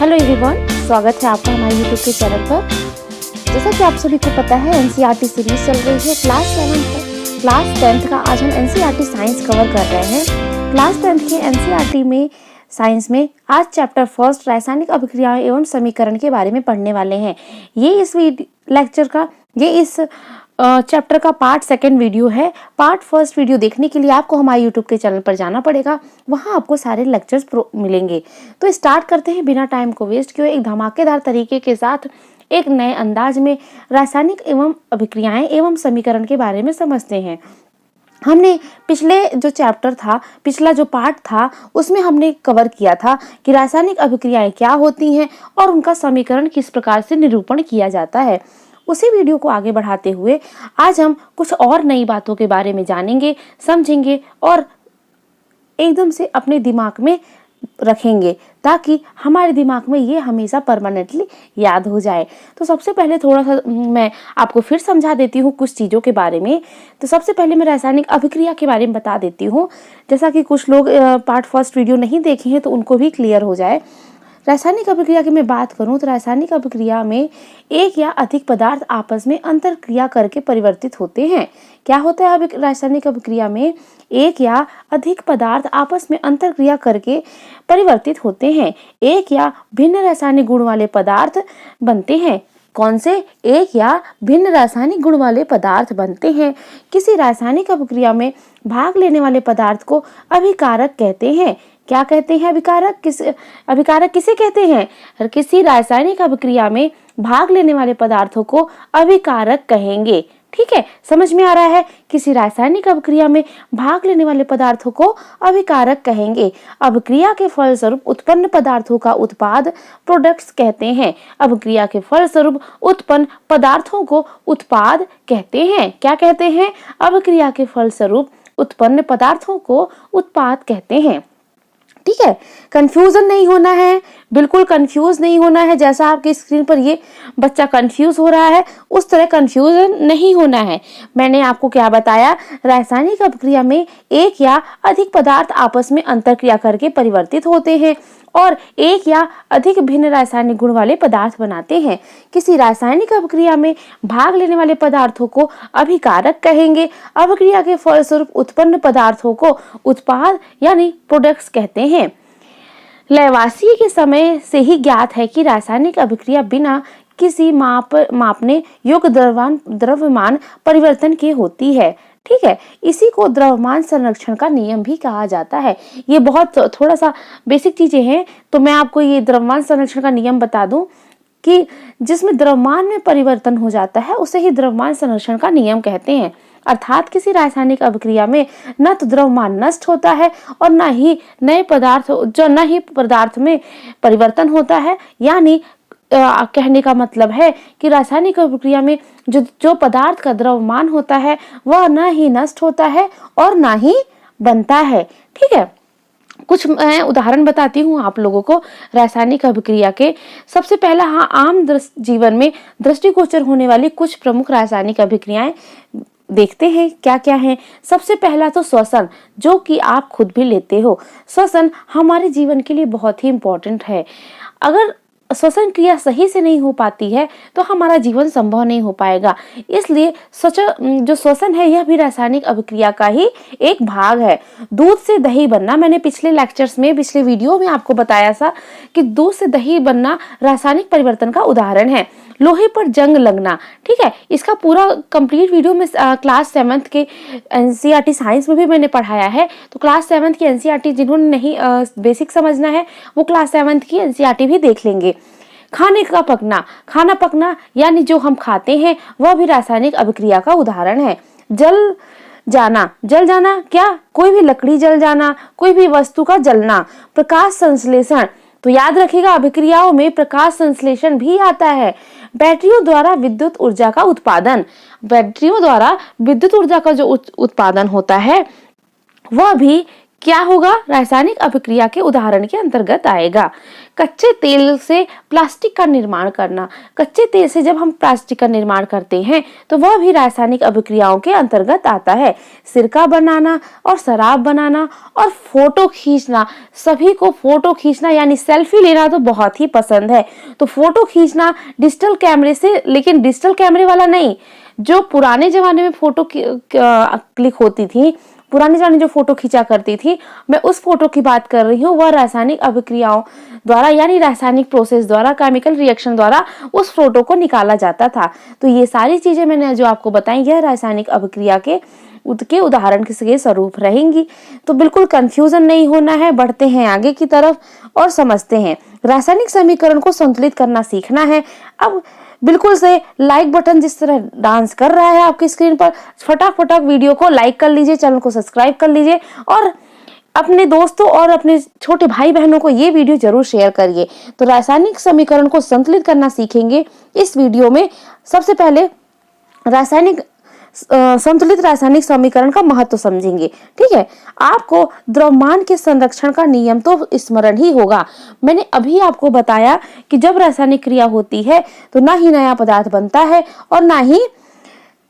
Hello everyone, स्वागत है आपका हमारे यूट्यूब के चैनल पर। जैसा कि आप सभी को पता है, एनसीईआरटी सीरीज चल रही है क्लास 10th का। आज हम एनसीईआरटी साइंस कवर कर रहे हैं। क्लास 10th के एनसीईआरटी में साइंस में आज चैप्टर फर्स्ट रासायनिक अभिक्रियाएं एवं समीकरण के बारे में पढ़ने वाले हैं। इस चैप्टर का पार्ट सेकंड वीडियो है। पार्ट फर्स्ट वीडियो देखने के लिए आपको हमारे यूट्यूब के चैनल पर जाना पड़ेगा, वहां आपको सारे लेक्चर्स मिलेंगे। तो स्टार्ट करते हैं बिना टाइम को वेस्ट किए, एक धमाकेदार तरीके के साथ एक नए अंदाज में रासायनिक एवं अभिक्रियाएं एवं समीकरण के बारे में समझते हैं। हमने पिछला जो पार्ट था उसमें हमने कवर किया था कि रासायनिक अभिक्रियाएं क्या होती हैं और उनका समीकरण किस प्रकार से निरूपण किया जाता है। उसी वीडियो को आगे बढ़ाते हुए आज हम कुछ और नई बातों के बारे में जानेंगे, समझेंगे और एकदम से अपने दिमाग में रखेंगे ताकि हमारे दिमाग में ये हमेशा परमानेंटली याद हो जाए। तो सबसे पहले थोड़ा सा मैं आपको फिर समझा देती हूँ कुछ चीज़ों के बारे में। तो सबसे पहले मैं रासायनिक अभिक्रिया के बारे में बता देती हूँ, जैसा कि कुछ लोग पार्ट फर्स्ट वीडियो नहीं देखे हैं तो उनको भी क्लियर हो जाए। रासायनिक अभिक्रिया की मैं बात करूं तो रासायनिक अभिक्रिया में एक या अधिक पदार्थ आपस में अंतर क्रिया करके परिवर्तित होते हैं। क्या होता है रासायनिक अभिक्रिया में? एक या अधिक पदार्थ आपस में अंतर क्रिया करके परिवर्तित होते हैं। एक या भिन्न रासायनिक गुण वाले पदार्थ बनते हैं। कौन से? एक या भिन्न रासायनिक गुण वाले पदार्थ बनते हैं। किसी रासायनिक अभिक्रिया में भाग लेने वाले पदार्थ को अभिकारक कहते हैं। क्या कहते हैं? अभिकारक किसे कहते हैं? किसी रासायनिक अभिक्रिया में भाग लेने वाले पदार्थों को अभिकारक कहेंगे। ठीक है, समझ में आ रहा है? किसी रासायनिक अभिक्रिया में भाग लेने वाले पदार्थों को अभिकारक कहेंगे। अभिक्रिया के फलस्वरूप उत्पन्न पदार्थों का उत्पाद प्रोडक्ट्स कहते हैं। अभिक्रिया के फलस्वरूप उत्पन्न पदार्थों को उत्पाद कहते हैं। क्या कहते हैं? अभिक्रिया के फलस्वरूप उत्पन्न पदार्थों को उत्पाद कहते हैं। ठीक है, कंफ्यूजन नहीं होना है, बिल्कुल कंफ्यूज नहीं होना है। जैसा आपकी स्क्रीन पर ये बच्चा कंफ्यूज हो रहा है उस तरह कंफ्यूजन नहीं होना है। मैंने आपको क्या बताया? रासायनिक अभिक्रिया में एक या अधिक पदार्थ आपस में अंतरक्रिया करके परिवर्तित होते हैं और एक या अधिक भिन्न रासायनिक गुण वाले पदार्थ बनाते हैं। किसी रासायनिक अभिक्रिया में भाग लेने वाले पदार्थों को अभिकारक कहेंगे। अभिक्रिया के फलस्वरूप उत्पन्न पदार्थों को उत्पाद यानी प्रोडक्ट्स कहते हैं। लैवासिए के समय से ही ज्ञात है कि रासायनिक अभिक्रिया बिना किसी मापने योग्य द्रव्यमान परिवर्तन के होती है। ठीक है, इसी को द्रव्यमान संरक्षण का नियम भी कहा जाता है। ये बहुत थोड़ा सा बेसिक चीजें हैं, तो मैं आपको ये द्रव्यमान संरक्षण का नियम बता दूं कि जिसमें द्रव्यमान में परिवर्तन हो जाता है उसे ही द्रव्यमान संरक्षण का नियम कहते हैं। अर्थात किसी रासायनिक अभिक्रिया में न तो द्रव्यमान नष्ट होता है और न ही पदार्थ में परिवर्तन होता है। यानी कहने का मतलब है कि रासायनिक अभिक्रिया में जो पदार्थ का द्रव्यमान होता है वह न ही नष्ट होता है और न ही बनता है। ठीक है, कुछ मैं उदाहरण बताती हूँ आप लोगों को रासायनिक अभिक्रिया के। सबसे पहला, आम जीवन में दृष्टिगोचर होने वाली कुछ प्रमुख रासायनिक अभिक्रियाएं देखते हैं क्या क्या है। सबसे पहला तो श्वसन, जो कि आप खुद भी लेते हो। श्वसन हमारे जीवन के लिए बहुत ही इम्पोर्टेंट है। अगर श्वसन क्रिया सही से नहीं हो पाती है तो हमारा जीवन संभव नहीं हो पाएगा। इसलिए जो श्वसन है यह भी रासायनिक अभिक्रिया का ही एक भाग है। दूध से दही बनना, मैंने पिछले वीडियो में आपको बताया था कि दूध से दही बनना रासायनिक परिवर्तन का उदाहरण है। लोहे पर जंग लगना, ठीक है, इसका पूरा कंप्लीट वीडियो में क्लास 7th के एनसीईआरटी साइंस में भी मैंने पढ़ाया है। तो क्लास 7th की एनसीईआरटी जिन्होंने नहीं बेसिक समझना है वो क्लास 7th की एनसीईआरटी भी देख लेंगे। खाना पकना यानी जो हम खाते हैं वह भी रासायनिक अभिक्रिया का उदाहरण है। जल जाना क्या? कोई भी लकड़ी जल जाना, कोई भी वस्तु का जलना। प्रकाश संश्लेषण, तो याद रखिएगा अभिक्रियाओं में प्रकाश संश्लेषण भी आता है। बैटरियों द्वारा विद्युत ऊर्जा का उत्पादन, बैटरियों द्वारा विद्युत ऊर्जा का जो उत्पादन होता है वह भी क्या होगा? रासायनिक अभिक्रिया के उदाहरण के अंतर्गत आएगा कच्चे तेल से प्लास्टिक का निर्माण करना। कच्चे तेल से जब हम प्लास्टिक का निर्माण करते हैं तो वह भी रासायनिक अभिक्रियाओं के अंतर्गत आता है। सिरका बनाना और शराब बनाना और फोटो खींचना। सभी को फोटो खींचना यानी सेल्फी लेना तो बहुत ही पसंद है। तो फोटो खींचना डिजिटल कैमरे से, लेकिन डिजिटल कैमरे वाला नहीं, जो पुराने जमाने में फोटो क्लिक होती थी, पुराने जमाने जो फोटो खींचा करती थी, मैं उस फोटो की बात कर रही हूँ। वह रासायनिक अभिक्रियाओं द्वारा यानी रासायनिक प्रोसेस द्वारा, केमिकल रिएक्शन द्वारा उस फोटो को निकाला जाता था। तो ये सारी चीजें मैंने जो आपको बताई, यह रासायनिक अभिक्रिया के उदाहरण के स्वरूप रहेंगी। तो बिल्कुल कंफ्यूजन नहीं होना है। बढ़ते हैं आगे की तरफ और समझते हैं। रासायनिक समीकरण को संतुलित करना सीखना है। अब बिल्कुल से लाइक बटन जिस तरह डांस कर रहा है आपकी स्क्रीन पर, फटाफट वीडियो को लाइक कर लीजिए, चैनल को सब्सक्राइब कर लीजिए और अपने दोस्तों और अपने छोटे भाई बहनों को ये वीडियो जरूर शेयर करिए। तो रासायनिक समीकरण को संतुलित करना सीखेंगे इस वीडियो में। सबसे पहले संतुलित रासायनिक समीकरण का महत्व समझेंगे। ठीक है, आपको द्रव्यमान के संरक्षण का नियम तो स्मरण ही होगा। मैंने अभी आपको बताया कि जब रासायनिक क्रिया होती है तो ना ही नया पदार्थ बनता है और ना ही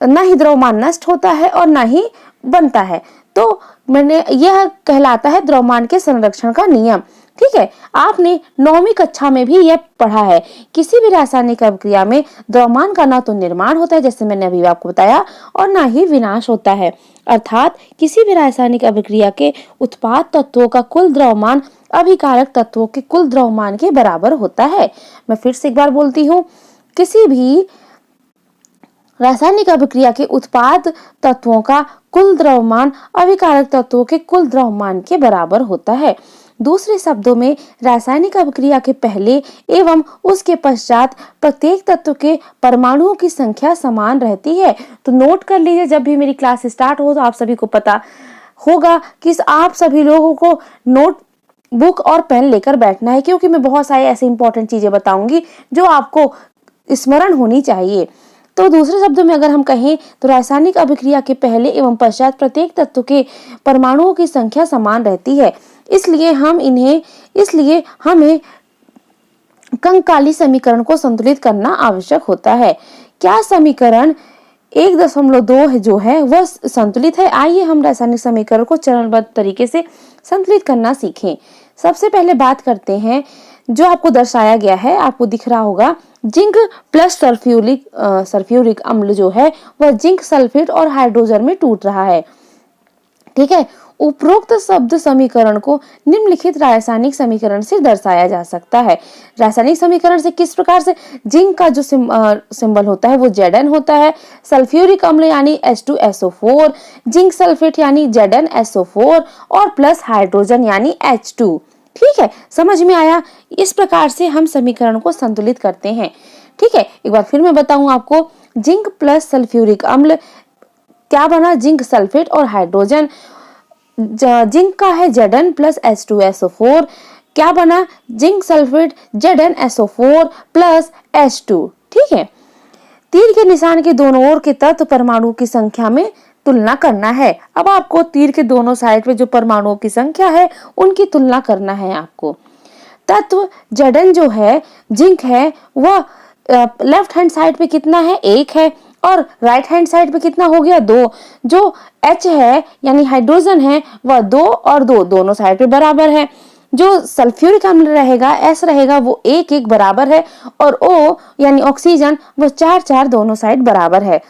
द्रव्यमान नष्ट होता है और ना ही बनता है। तो मैंने यह कहलाता है द्रव्यमान के संरक्षण का नियम। ठीक है, आपने 9वीं कक्षा में भी यह पढ़ा है। किसी भी रासायनिक अभिक्रिया में द्रव्यमान का ना तो निर्माण होता है, जैसे मैंने अभी आपको बताया, और ना ही विनाश होता है। अर्थात किसी भी रासायनिक अभिक्रिया के उत्पाद तत्वों का कुल द्रव्यमान अभिकारक तत्वों के कुल द्रव्यमान के बराबर होता है। मैं फिर से एक बार बोलती हूँ, किसी भी रासायनिक अभिक्रिया के उत्पाद तत्वों का कुल द्रव्यमान अभिकारक तत्वों के कुल द्रव्यमान के बराबर होता है। दूसरे शब्दों में, रासायनिक अभिक्रिया के पहले एवं उसके पश्चात प्रत्येक तत्व के परमाणुओं की संख्या समान रहती है। तो नोट कर लीजिए, जब भी मेरी क्लास स्टार्ट हो तो आप सभी को पता होगा कि आप सभी लोगों को नोट बुक और पेन लेकर बैठना है, क्योंकि मैं बहुत सारी ऐसी इंपॉर्टेंट चीजें बताऊंगी जो आपको स्मरण होनी चाहिए। तो दूसरे शब्दों में अगर हम कहें तो रासायनिक अभिक्रिया के पहले एवं पश्चात प्रत्येक तत्व के परमाणुओं की संख्या समान रहती है। इसलिए हमें कंकाली समीकरण को संतुलित करना आवश्यक होता है। क्या समीकरण 1.2 जो है वह संतुलित है? आइए हम रासायनिक समीकरण को चरणबद्ध तरीके से संतुलित करना सीखें। सबसे पहले बात करते हैं, जो आपको दर्शाया गया है, आपको दिख रहा होगा, जिंक प्लस सल्फ्यूरिक अम्ल जो है वह जिंक सल्फेट और हाइड्रोजन में टूट रहा है। ठीक है, उपरोक्त शब्द समीकरण को निम्नलिखित रासायनिक समीकरण से दर्शाया जा सकता है। रासायनिक समीकरण से किस प्रकार से? जिंक का जो सिंबल होता है वो Zn होता है, सल्फ्यूरिक अम्ल यानी H2SO4, जिंक सल्फेट यानी ZnSO4 और प्लस हाइड्रोजन यानी H2। ठीक है, समझ में आया? इस प्रकार से हम समीकरण को संतुलित करते हैं। ठीक है, एक बार फिर मैं बताऊं आपको, जिंक प्लस सल्फ्यूरिक अम्ल क्या बना? जिंक सल्फेट और हाइड्रोजन। जिंक का है Zn प्लस H2SO4, क्या बना? Zinc sulphate ZnSO4 plus H2। ठीक है, तीर के निशान के दोनों ओर के तत्व परमाणु की संख्या में तुलना करना है। अब आपको तीर के दोनों साइड पे जो परमाणुओं की संख्या है उनकी तुलना करना है आपको। तत्व Zn जो है, जिंक है, वह लेफ्ट हैंड साइड पे कितना है? 1 है, और राइट हैंड साइड पे कितना हो गया? 2। जो H है यानी हाइड्रोजन है वह 2 और 2 दोनों साइड पे बराबर है। जो सल्फ्यूरिक अम्ल रहेगा, S रहेगा, वो 1-1 बराबर है, और O यानी ऑक्सीजन वो 4-4 दोनों साइड बराबर है।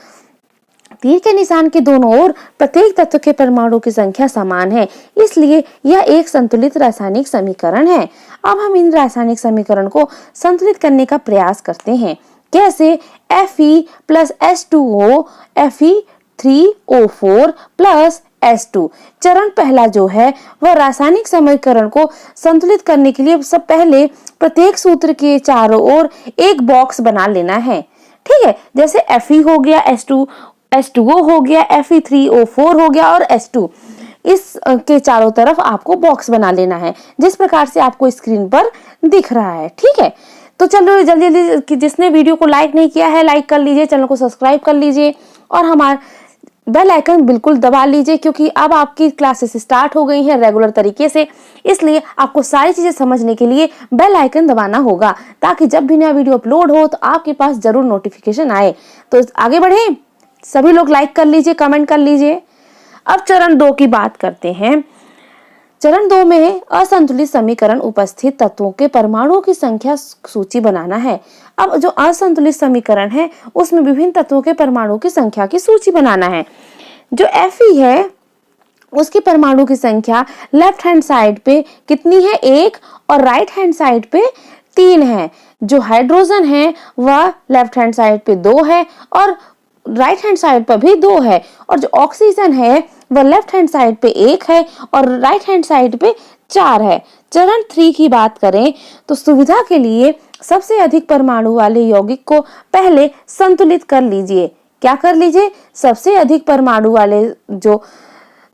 तीर के निशान के दोनों ओर प्रत्येक तत्व के परमाणु की संख्या समान है, इसलिए यह एक संतुलित रासायनिक समीकरण है। अब हम इन रासायनिक समीकरण को संतुलित करने का प्रयास करते हैं। कैसे? Fe plus H2O Fe3O4 plus H2। चरण पहला जो है वह रासायनिक समीकरण को संतुलित करने के लिए सब पहले प्रत्येक सूत्र के चारों ओर एक बॉक्स बना लेना है। ठीक है, जैसे Fe हो गया, H2O हो गया, Fe3O4 हो गया और H2, इस के चारों तरफ आपको बॉक्स बना लेना है, जिस प्रकार से आपको स्क्रीन पर दिख रहा है। ठीक है, तो चलो जल्दी जल्दी, जिसने वीडियो को लाइक नहीं किया है लाइक कर लीजिए, चैनल को सब्सक्राइब कर लीजिए और हमारे बेल आइकन बिल्कुल दबा लीजिए, क्योंकि अब आपकी क्लासेस स्टार्ट हो गई हैं रेगुलर तरीके से, इसलिए आपको सारी चीजें समझने के लिए बेल आइकन दबाना होगा, ताकि जब भी नया वीडियो अपलोड हो तो आपके पास जरूर नोटिफिकेशन आए। तो आगे बढ़े, सभी लोग लाइक कर लीजिए, कमेंट कर लीजिए। अब चरण 2 की बात करते हैं। चरण 2 में असंतुलित समीकरण उपस्थित तत्वों के परमाणुओं की संख्या सूची बनाना है। अब जो असंतुलित समीकरण है उसमें विभिन्न तत्वों के परमाणुओं की संख्या की सूची बनाना है। जो Fe है उसके परमाणु की संख्या लेफ्ट हैंड साइड पे कितनी है, 1, और राइट हैंड साइड पे 3 है। जो हाइड्रोजन है वह लेफ्ट हैंड साइड पे 2 है और राइट हैंड साइड पर भी 2 है, और जो ऑक्सीजन है वह लेफ्ट हैंड साइड पे 1 है और राइट हैंड साइड पे 4 है। चरण 3 की बात करें तो सुविधा के लिए सबसे अधिक परमाणु वाले यौगिक को पहले संतुलित कर लीजिए। क्या कर लीजिए? सबसे अधिक परमाणु वाले जो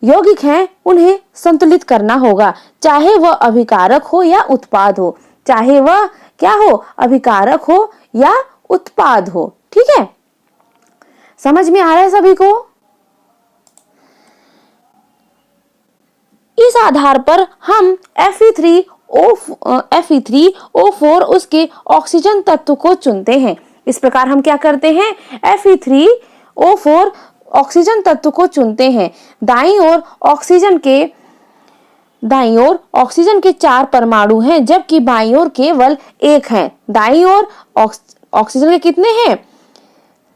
यौगिक हैं उन्हें संतुलित करना होगा, चाहे वह अभिकारक हो या उत्पाद हो, चाहे वह क्या हो, अभिकारक हो या उत्पाद हो। ठीक है, समझ में आ रहा है सभी को? इस आधार पर हम Fe3O4 उसके ऑक्सीजन तत्व को चुनते हैं। इस प्रकार हम क्या करते हैं, Fe3O4 ऑक्सीजन तत्व को चुनते हैं। दाईं ओर ऑक्सीजन के 4 परमाणु हैं, जबकि बाईं ओर केवल 1 है। दाईं ओर ऑक्सीजन के कितने हैं,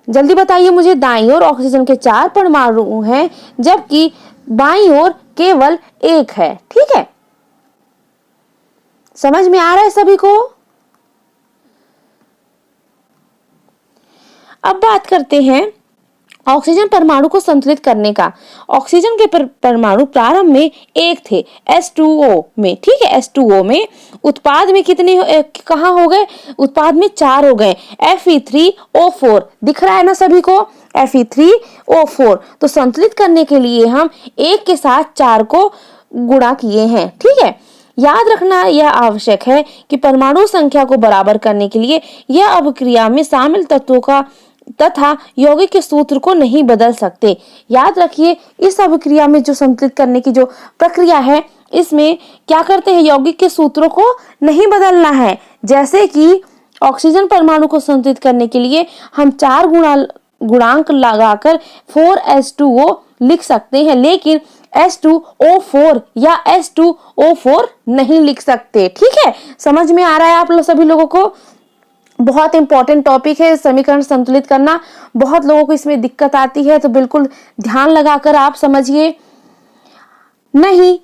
जल्दी बताइए मुझे। दाईं ओर ऑक्सीजन के 4 परमाणु हैं, जबकि बाईं ओर केवल 1 है। ठीक है, समझ में आ रहा है सभी को? अब बात करते हैं ऑक्सीजन परमाणु को संतुलित करने का। ऑक्सीजन के परमाणु प्रारंभ में 1 थे H2O में। ठीक है, H2O में उत्पाद में कितने कहाँ हो गए, उत्पाद में 4 हो गए, Fe3O4 दिख रहा है ना सभी को, Fe3O4। तो संतुलित करने के लिए हम 1 के साथ 4 को गुणा किए हैं। ठीक है, याद रखना यह आवश्यक है कि परमाणु संख्या को बराबर करने के लिए यह अभिक्रिया में शामिल तत्वों का तथा यौगिक के सूत्र को नहीं बदल सकते। याद रखिए, इस अभिक्रिया में जो संतुलित करने की जो प्रक्रिया है, इसमें क्या करते हैं, यौगिक के सूत्रों को नहीं बदलना है। जैसे कि ऑक्सीजन परमाणु को संतुलित करने के लिए हम 4 गुणांक लगाकर 4H2O लिख सकते हैं, लेकिन H2O4 या H2O4 नहीं लिख सकते। ठीक है, समझ में आ रहा है आप लोग सभी लोगों को? बहुत इंपॉर्टेंट टॉपिक है समीकरण संतुलित करना। बहुत लोगों को इसमें दिक्कत आती है, तो बिल्कुल ध्यान लगाकर आप समझिए। नहीं,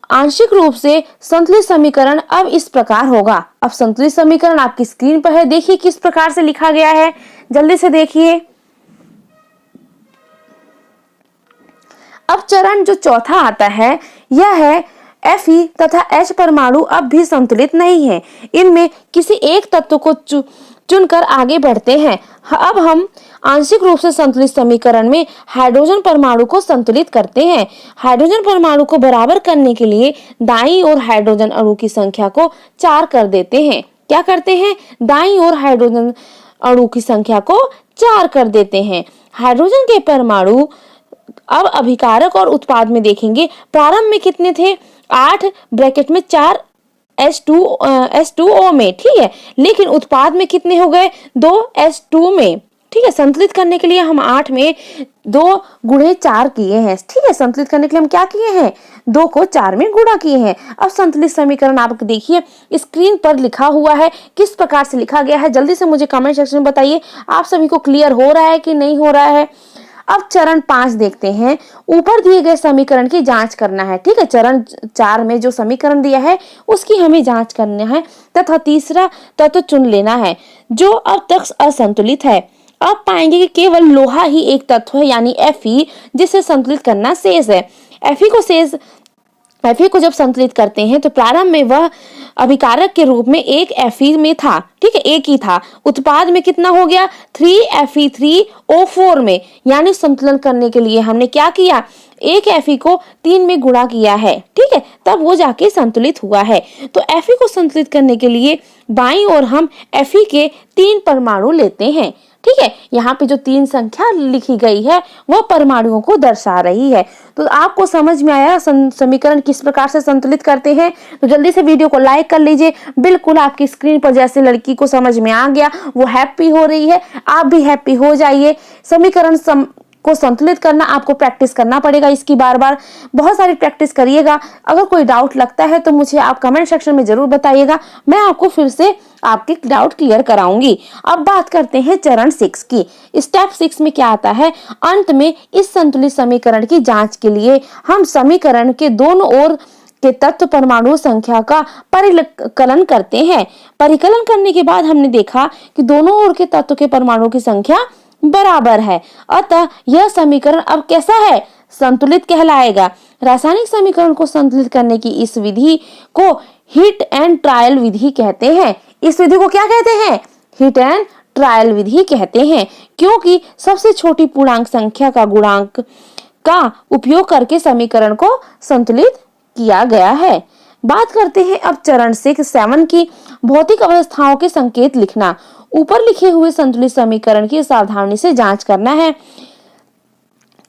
आंशिक रूप से संतुलित समीकरण अब इस प्रकार होगा। अब संतुलित समीकरण आपकी स्क्रीन पर है, देखिए किस प्रकार से लिखा गया है, जल्दी से देखिए। अब चरण जो चौथा आता है यह है Fe तथा H परमाणु अब भी संतुलित नहीं है। इनमें किसी एक तत्व को चुनकर आगे बढ़ते हैं। अब हम आंशिक रूप से संतुलित समीकरण में हाइड्रोजन परमाणु को संतुलित करते हैं। हाइड्रोजन परमाणु को बराबर करने के लिए दाईं ओर हाइड्रोजन अणु की संख्या को 4 कर देते हैं। क्या करते हैं, दाईं ओर हाइड्रोजन अणु की संख्या को 4 कर देते हैं। हाइड्रोजन के परमाणु अब अभिकारक और उत्पाद में देखेंगे। प्रारंभ में कितने थे, 8 ब्रैकेट में 4 H2O में। ठीक है, लेकिन उत्पाद में कितने हो गए, 2 H2 में। ठीक है, संतुलित करने के लिए हम 8 में 2 गुणे 4 किए हैं। ठीक है, संतुलित करने के लिए हम क्या किए हैं, 2 को 4 में गुणा किए हैं। अब संतुलित समीकरण आप देखिए स्क्रीन पर लिखा हुआ है, किस प्रकार से लिखा गया है, जल्दी से मुझे कमेंट सेक्शन में बताइए। आप सभी को क्लियर हो रहा है कि नहीं हो रहा है? अब चरण 5 देखते हैं। ऊपर दिए गए समीकरण की जांच करना है। ठीक है, चरण 4 में जो समीकरण दिया है उसकी हमें जांच करना है तथा तीसरा तत्व चुन लेना है जो अब तक असंतुलित है। अब पाएंगे कि केवल लोहा ही एक तत्व है, यानी Fe, जिसे संतुलित करना शेष है। Fe को जब संतुलित करते हैं तो प्रारंभ में वह अभिकारक के रूप में एक Fe में था। ठीक है, एक ही था। उत्पाद में कितना हो गया, 3Fe3O4 में। यानी संतुलन करने के लिए हमने क्या किया, एक Fe को 3 में गुणा किया है। ठीक है, तब वो जाके संतुलित हुआ है। तो Fe को संतुलित करने के लिए बाईं ओर हम Fe के 3 परमाणु लेते हैं। ठीक है, यहाँ पे जो 3 संख्या लिखी गई है वो परमाणुओं को दर्शा रही है। तो आपको समझ में आया समीकरण किस प्रकार से संतुलित करते हैं। तो जल्दी से वीडियो को लाइक कर लीजिए। बिल्कुल आपकी स्क्रीन पर जैसे लड़की को समझ में आ गया, वो हैप्पी हो रही है, आप भी हैप्पी हो जाइए। समीकरण को संतुलित करना आपको प्रैक्टिस करना पड़ेगा, इसकी बार बार बहुत सारी प्रैक्टिस करिएगा। अगर कोई डाउट लगता है तो मुझे आप कमेंट सेक्शन में जरूर बताइएगा, मैं आपको फिर से आपके डाउट क्लियर कराऊंगी। अब बात करते हैं चरण 6 की। स्टेप 6 में क्या आता है, अंत में इस संतुलित समीकरण की जांच के लिए हम समीकरण के दोनों ओर के तत्व परमाणु संख्या का परिकलन करते हैं। परिकलन करने के बाद हमने देखा कि दोनों ओर के तत्व के परमाणु की संख्या बराबर है, अतः यह समीकरण अब कैसा है, संतुलित कहलाएगा। रासायनिक समीकरण को संतुलित करने की इस विधि को हिट एंड ट्रायल विधि कहते हैं। इस विधि को क्या कहते हैं, हिट एंड ट्रायल विधि कहते हैं, क्योंकि सबसे छोटी पूर्णांक संख्या का गुणांक का उपयोग करके समीकरण को संतुलित किया गया है। बात करते हैं अब चरण 7 की, भौतिक अवस्थाओं के संकेत लिखना। ऊपर लिखे हुए संतुलित समीकरण की सावधानी से जांच करना है।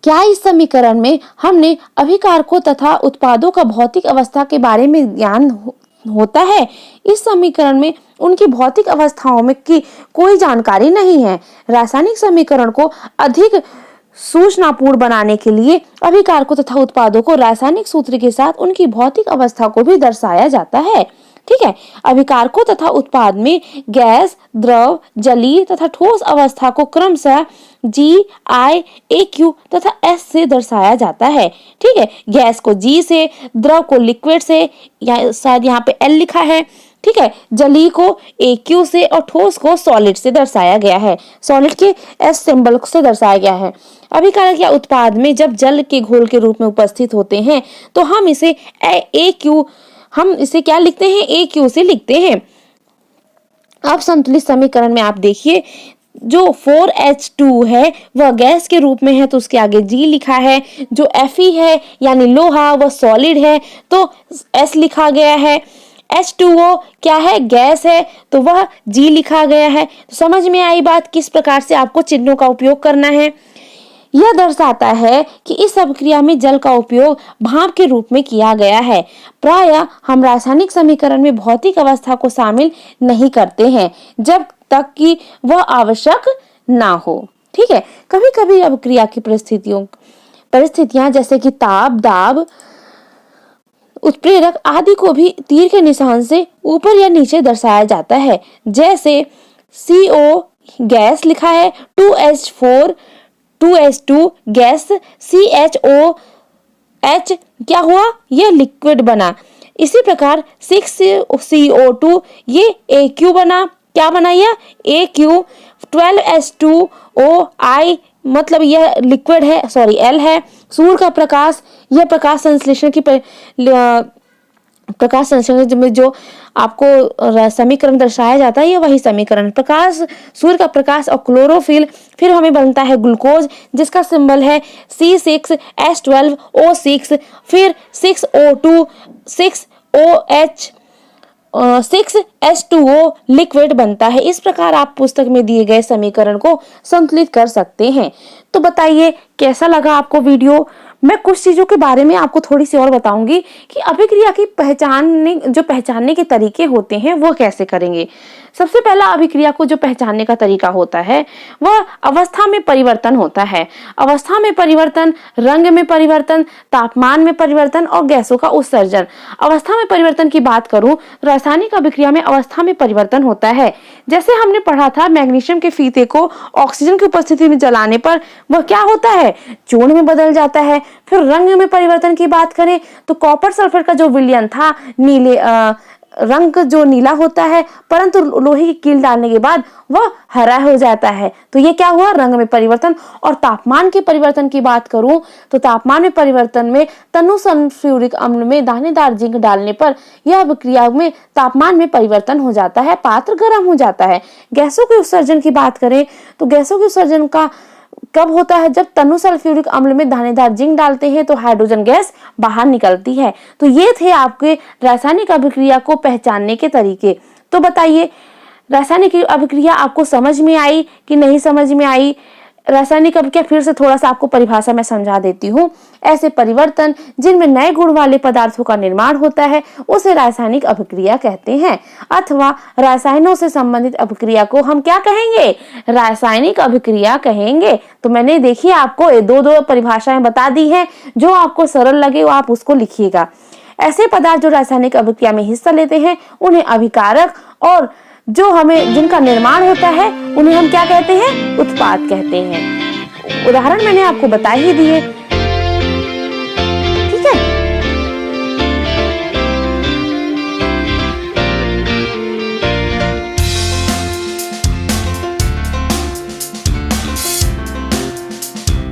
क्या इस समीकरण में हमने अभिकारकों तथा उत्पादों का भौतिक अवस्था के बारे में ज्ञान होता है। इस समीकरण में उनकी भौतिक अवस्थाओं में की कोई जानकारी नहीं है। रासायनिक समीकरण को अधिक सूचनापूर्ण बनाने के लिए अभिकारकों तथा उत्पादों को रासायनिक सूत्र के साथ उनकी भौतिक अवस्था को भी दर्शाया जाता है। ठीक है, अभिकारकों तथा उत्पाद में गैस, द्रव, जलीय तथा ठोस अवस्था को क्रमशः G, I, AQ तथा S से दर्शाया जाता है। ठीक है, गैस को G से, द्रव को लिक्विड से, या शायद यहाँ पे L लिखा है। ठीक है, जलीय को AQ से और ठोस को सॉलिड से दर्शाया गया है, सॉलिड के S सिंबल से दर्शाया गया है। अभिकारक या उत्पाद में जब जल के घोल के रूप में उपस्थित होते हैं तो हम इसे क्या लिखते हैं, AQ से लिखते हैं। अब संतुलित समीकरण में आप देखिए, जो 4H2 है वह गैस के रूप में है तो उसके आगे G लिखा है। जो Fe है यानी लोहा वह सॉलिड है तो S लिखा गया है। H2O क्या है, गैस है तो वह G लिखा गया है। तो समझ में आई बात किस प्रकार से आपको चिन्हों का उपयोग करना है। यह दर्शाता है कि इस अभिक्रिया में जल का उपयोग भाप के रूप में किया गया है। प्रायः हम रासायनिक समीकरण में भौतिक अवस्था को शामिल नहीं करते हैं जब तक कि वह आवश्यक ना हो। ठीक है, कभी कभी अभिक्रिया की परिस्थितियां जैसे कि ताप, दाब, उत्प्रेरक आदि को भी तीर के निशान से ऊपर या नीचे दर्शाया जाता है। जैसे CO गैस लिखा है, 2H2 गैस, CHOH क्या हुआ, यह लिक्विड बना। इसी प्रकार 6CO2 ये AQ बना, क्या बना यह AQ। 12H2OI मतलब यह लिक्विड है, L है। सूर्य का प्रकाश, यह प्रकाश संश्लेषण में जो आपको समीकरण दर्शाया जाता है, ये वही समीकरण। प्रकाश, सूर्य का प्रकाश और क्लोरोफिल, फिर हमें बनता है ग्लूकोज जिसका सिंबल है C6H12O6, फिर 6O2, 6H2O लिक्विड बनता है। इस प्रकार आप पुस्तक में दिए गए समीकरण को संतुलित कर सकते हैं। तो बताइए कैसा लगा आपको वीडियो। मैं कुछ चीजों के बारे में आपको थोड़ी सी और बताऊंगी कि अभिक्रिया की पहचानने के तरीके होते हैं वो कैसे करेंगे। सबसे पहला अभिक्रिया को जो पहचानने का तरीका होता है वह अवस्था में परिवर्तन होता है। अवस्था में परिवर्तन, रंग में परिवर्तन, तापमान में परिवर्तन और गैसों का उत्सर्जन। अवस्था में परिवर्तन की बात करूं, रासायनिक अभिक्रिया में अवस्था में परिवर्तन होता है। जैसे हमने पढ़ा था, मैग्नीशियम के फीते को ऑक्सीजन की उपस्थिति में जलाने पर वह क्या होता है, चूर्ण में बदल जाता है। फिर रंग में परिवर्तन की बात करें तो कॉपर सल्फेट का जो विलयन था, रंग जो नीला होता है, परंतु लोहे की कील डालने के बाद वह हरा हो जाता है। तो ये क्या हुआ, रंग में परिवर्तन। और तापमान के परिवर्तन की बात करूं तो तापमान में परिवर्तन में तनु सल्फ्यूरिक अम्ल में दानेदार जिंक डालने पर यह अभिक्रिया में तापमान में परिवर्तन हो जाता है, पात्र गर्म हो जाता है। गैसों के उत्सर्जन की बात करें तो गैसों के उत्सर्जन का कब होता है, जब तनु सल्फ्यूरिक अम्ल में दानेदार जिंक डालते हैं तो हाइड्रोजन गैस बाहर निकलती है। तो ये थे आपके रासायनिक अभिक्रिया को पहचानने के तरीके। तो बताइए रासायनिक अभिक्रिया आपको समझ में आई कि नहीं समझ में आई? रासायनिक अभिक्रिया फिर से थोड़ा सा आपको परिभाषा में समझा देती हूँ। ऐसे परिवर्तन जिनमें नए गुण वाले पदार्थों का निर्माण होता है उसे रासायनिक अभिक्रिया कहते हैं, अथवा रसायनों से संबंधित अभिक्रिया को हम क्या कहेंगे? रासायनिक अभिक्रिया कहेंगे। तो मैंने देखिए आपको दो परिभाषाएं बता दी हैं, जो आपको सरल लगे वो आप उसको लिखिएगा। ऐसे पदार्थ जो रासायनिक अभिक्रिया में हिस्सा लेते हैं उन्हें अभिकारक, और जो हमें जिनका निर्माण होता है उन्हें हम क्या कहते हैं? उत्पाद कहते हैं। उदाहरण मैंने आपको बता ही दिए, ठीक है।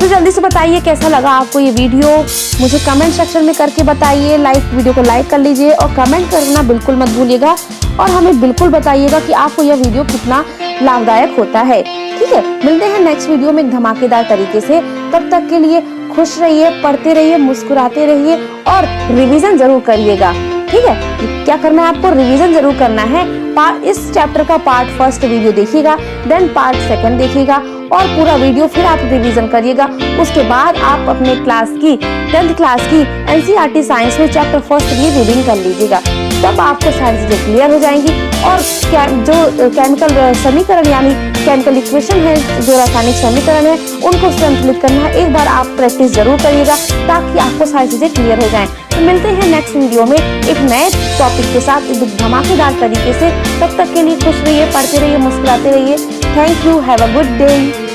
तो जल्दी से बताइए कैसा लगा आपको ये वीडियो, मुझे कमेंट सेक्शन में करके बताइए। वीडियो को लाइक कर लीजिए और कमेंट करना बिल्कुल मत भूलिएगा, और हमें बिल्कुल बताइएगा कि आपको यह वीडियो कितना लाभदायक होता है, ठीक है। मिलते हैं नेक्स्ट वीडियो में एक धमाकेदार तरीके से। तब तक के लिए खुश रहिए, पढ़ते रहिए, मुस्कुराते रहिए और रिवीजन जरूर करिएगा, ठीक है। क्या करना है आपको? रिवीजन जरूर करना है। इस चैप्टर का पार्ट फर्स्ट वीडियो देखिएगा, देन पार्ट सेकंड देखिएगा और पूरा वीडियो फिर आप रिवीजन करिएगा। उसके बाद आप अपने क्लास की 10th क्लास की एनसीईआरटी साइंस में चैप्टर फर्स्ट की रीडिंग कर लीजिएगा। तब आपको सारी चीजें क्लियर हो जाएंगी, और जो केमिकल समीकरण यानी केमिकल इक्वेशन है, जो रासायनिक समीकरण है, उनको संतुलित करना है। एक बार आप प्रैक्टिस जरूर करिएगा ताकि आपको सारी चीजें क्लियर हो जाएं। तो मिलते हैं नेक्स्ट वीडियो में एक नए टॉपिक के साथ, एक धमाकेदार तरीके से। तब तक के लिए खुश रहिए, पढ़ते रहिए, मुस्कुराते रहिए। Thank you, have a good day.